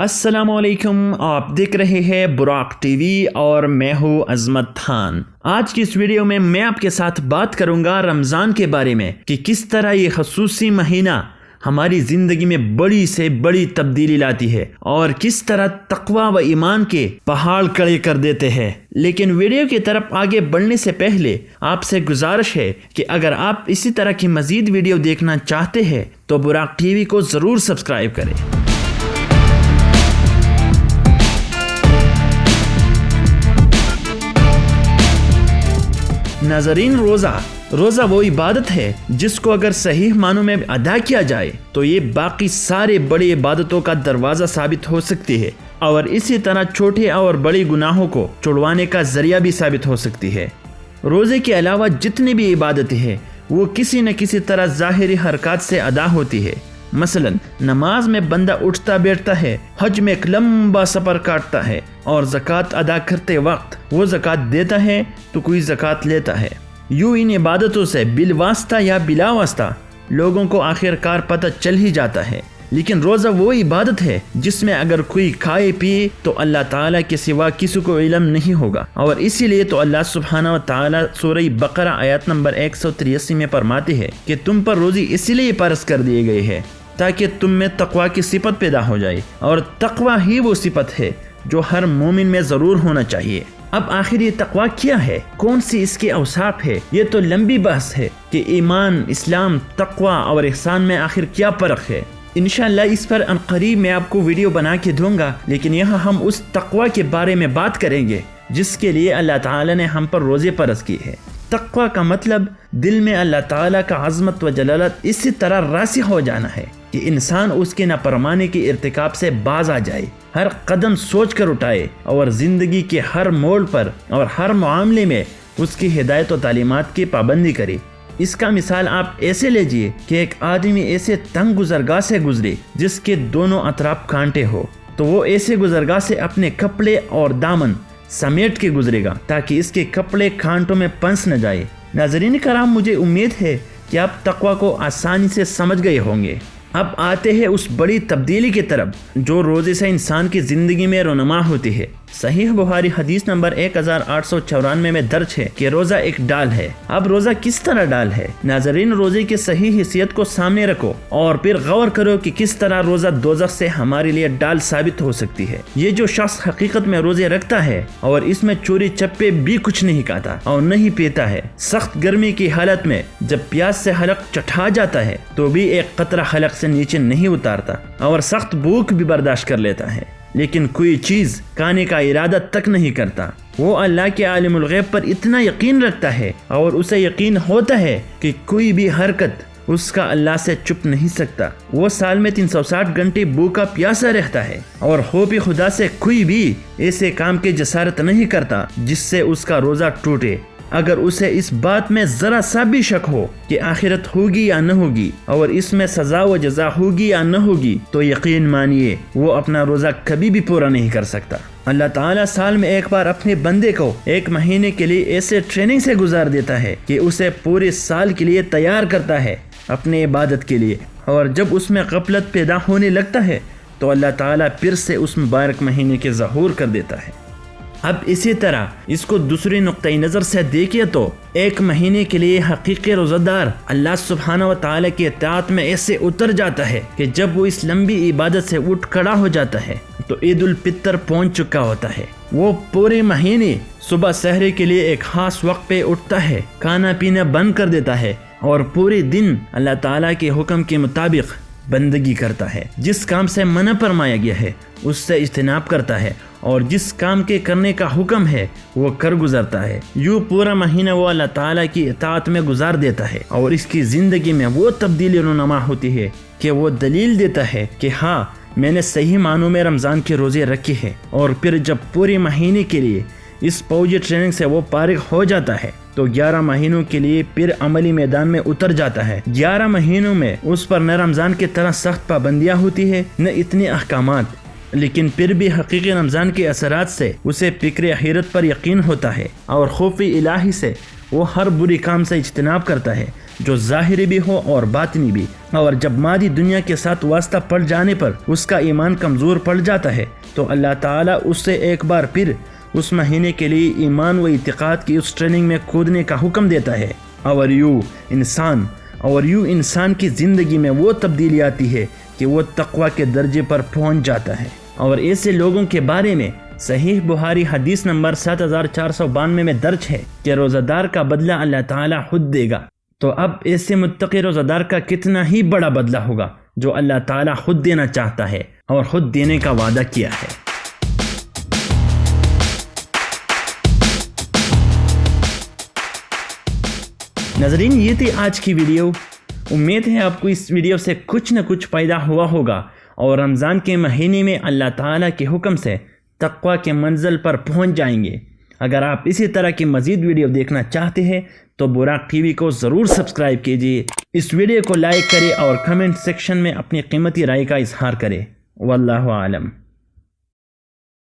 अस्सलाम वालेकुम। आप देख रहे हैं बुराक टीवी और मैं हूँ अजमत खान। आज की इस वीडियो में मैं आपके साथ बात करूँगा रमज़ान के बारे में कि किस तरह ये ख़ुसूसी महीना हमारी ज़िंदगी में बड़ी से बड़ी तब्दीली लाती है और किस तरह तक़वा व ईमान के पहाड़ खड़े कर देते हैं। लेकिन वीडियो की तरफ आगे बढ़ने से पहले आपसे गुजारिश है कि अगर आप इसी तरह की मज़ीद वीडियो देखना चाहते हैं तो बुराक टीवी को ज़रूर सब्सक्राइब करें। नाज़रीन, रोज़ा वो इबादत है जिसको अगर सही मानों में अदा किया जाए तो ये बाकी सारे बड़ी इबादतों का दरवाज़ा साबित हो सकती है और इसी तरह छोटे और बड़े गुनाहों को छुड़वाने का ज़रिया भी साबित हो सकती है। रोज़े के अलावा जितनी भी इबादतें हैं वो किसी न किसी तरह ज़ाहिरी हरकत से अदा होती है। मसलन नमाज में बंदा उठता बैठता है, हज में एक लंबा सफ़र काटता है और ज़कात अदा करते वक्त वो ज़कात देता है तो कोई ज़कात लेता है। यूँ इन इबादतों से बिलवास्ता या बिलावास्ता लोगों को आखिरकार पता चल ही जाता है। लेकिन रोज़ा वो इबादत है जिसमें अगर कोई खाए पिए तो अल्लाह ताला के सिवा किसी को इल्म नहीं होगा और इसीलिए तो अल्लाह सुब्हानहू व तआला सूरह बकरा आयत नंबर 183 में फरमाते हैं कि तुम पर रोज़ी इसीलिए फर्ज कर दिए गए हैं ताकि तुम में तक़वा की सिफत पैदा हो जाए और तक़वा ही वो सिफत है जो हर मोमिन में ज़रूर होना चाहिए। अब आखिर ये तक़वा क्या है, कौन सी इसके औसाफ है, ये तो लंबी बहस है कि ईमान, इस्लाम, तक़वा और ihसान में आखिर क्या फ़र्क है। इंशाअल्लाह इस पर अनक़रीब मैं आपको वीडियो बना के दूंगा, लेकिन यहाँ हम उस तक़वा के बारे में बात करेंगे जिसके लिए अल्लाह ताला ने हम पर रोज़े फ़र्ज़ की है। तक़वा का मतलब दिल में अल्लाह ताला का अज़मत व जलालत इसी तरह रासिख़ हो जाना है कि इंसान उसके नाफरमानी के इर्तिकाब से बाज आ जाए, हर कदम सोच कर उठाए और ज़िंदगी के हर मोड़ पर और हर मामले में उसकी हिदायत व तालीमात की पाबंदी करे। इसका मिसाल आप ऐसे लीजिए कि एक आदमी ऐसे तंग गुज़रगाह से गुजरे जिसके दोनों अतराफ कांटे हो, तो वो ऐसे गुज़रगाह से अपने कपड़े और दामन समेट के गुजरेगा ताकि इसके कपड़े कांटों में फंस न जाए। नाज़रीन कराम, मुझे उम्मीद है कि आप तक़वा को आसानी से समझ गए होंगे। अब आते हैं उस बड़ी तब्दीली की तरफ जो रोज़े से इंसान की ज़िंदगी में रोनमा होती है। सहीह बुखारी हदीस नंबर 1894 में दर्ज है कि रोज़ा एक डाल है। अब रोज़ा किस तरह डाल है? नाज़रीन, रोज़े की सही हैसियत को सामने रखो और फिर गौर करो कि किस तरह रोज़ा दोज़ख से हमारे लिए डाल साबित हो सकती है। ये जो शख्स हकीकत में रोज़े रखता है और इसमें चोरी चप्पे भी कुछ नहीं खाता और नहीं पीता है, सख्त गर्मी की हालत में जब प्यास से हलक चढ़ा जाता है तो भी एक कतरा हलक से नीचे नहीं उतारता और सख्त भूख भी बर्दाश्त कर लेता है, लेकिन कोई चीज़ खाने का इरादा तक नहीं करता। वो अल्लाह के आलिमुल गैब पर इतना यकीन रखता है और उसे यकीन होता है कि कोई भी हरकत उसका अल्लाह से छुप नहीं सकता। वो साल में 360 घंटे भूखा प्यासा रहता है और खौफ खुदा से कोई भी ऐसे काम की जसारत नहीं करता जिससे उसका रोज़ा टूटे। अगर उसे इस बात में ज़रा सा भी शक हो कि आखिरत होगी या न होगी और इसमें सज़ा व जज़ा होगी या न होगी तो यकीन मानिए वो अपना रोज़ा कभी भी पूरा नहीं कर सकता। अल्लाह ताला साल में एक बार अपने बंदे को एक महीने के लिए ऐसे ट्रेनिंग से गुजार देता है कि उसे पूरे साल के लिए तैयार करता है अपने इबादत के लिए, और जब उसमें गफलत पैदा होने लगता है तो अल्लाह ताला फिर से उस मुबारक महीने के ज़हूर कर देता है। अब इसी तरह इसको दूसरे नुक्ते नज़र से देखिए तो एक महीने के लिए हकीकी रोज़ादार अल्लाह सुब्हानहू व तआला की इताअत में ऐसे उतर जाता है कि जब वो इस लंबी इबादत से उठ खड़ा हो जाता है तो ईद उल फितर पहुँच चुका होता है। वो पूरे महीने सुबह सहरे के लिए एक खास वक्त पे उठता है, खाना पीना बंद कर देता है और पूरे दिन अल्लाह ताला के हुक्म के मुताबिक बंदगी करता है। जिस काम से मना फरमाया गया है उससे इज्तिनाब करता है और जिस काम के करने का हुक्म है वो कर गुजरता है। यूँ पूरा महीना वो अल्लाह ताला की इताअत में गुजार देता है और इसकी ज़िंदगी में वो तब्दीली रुनुमा होती है कि वो दलील देता है कि हाँ, मैंने सही मानों में रमज़ान के रोज़े रखे हैं। और फिर जब पूरे महीने के लिए इस फौजी ट्रेनिंग से वो फारिग हो जाता है तो 11 महीनों के लिए फिर अमली मैदान में उतर जाता है। 11 महीनों में उस पर न रमज़ान की तरह सख्त पाबंदियाँ होती है न इतने अहकामात, लेकिन फिर भी हकीकी रमज़ान के असरात से उसे फिक्र आखिरत पर यकीन होता है और खौफ इलाही से वो हर बुरी काम से इज्तिनाब करता है جو ظاہری بھی ہو اور باطنی بھی، اور جب مادی دنیا کے ساتھ واسطہ پڑ جانے پر اس کا ایمان کمزور پڑ جاتا ہے تو اللہ تعالیٰ اس سے ایک بار پھر اس مہینے کے لیے ایمان و اعتقاد کی اس ٹریننگ میں کودنے کا حکم دیتا ہے، اور یوں انسان کی زندگی میں وہ تبدیلی آتی ہے کہ وہ تقوی کے درجے پر پہنچ جاتا ہے۔ اور ایسے لوگوں کے بارے میں صحیح بخاری حدیث نمبر 7492 میں درج ہے کہ روزہ دار کا بدلہ اللہ تعالیٰ خود دے گا۔ تو اب ایسے متقی روزہ دار کا کتنا ہی بڑا بدلہ ہوگا جو اللہ تعالیٰ خود دینا چاہتا ہے اور خود دینے کا وعدہ کیا ہے۔ ناظرین، یہ تھی آج کی ویڈیو۔ امید ہے آپ کو اس ویڈیو سے کچھ نہ کچھ پیدا ہوا ہوگا اور رمضان کے مہینے میں اللہ تعالیٰ کے حکم سے تقوی کے منزل پر پہنچ جائیں گے۔ اگر آپ اسی طرح کی مزید ویڈیو دیکھنا چاہتے ہیں تو براق ٹی وی کو ضرور سبسکرائب کیجیے، اس ویڈیو کو لائک کریں اور کمنٹ سیکشن میں اپنی قیمتی رائے کا اظہار کریں۔ واللہ عالم۔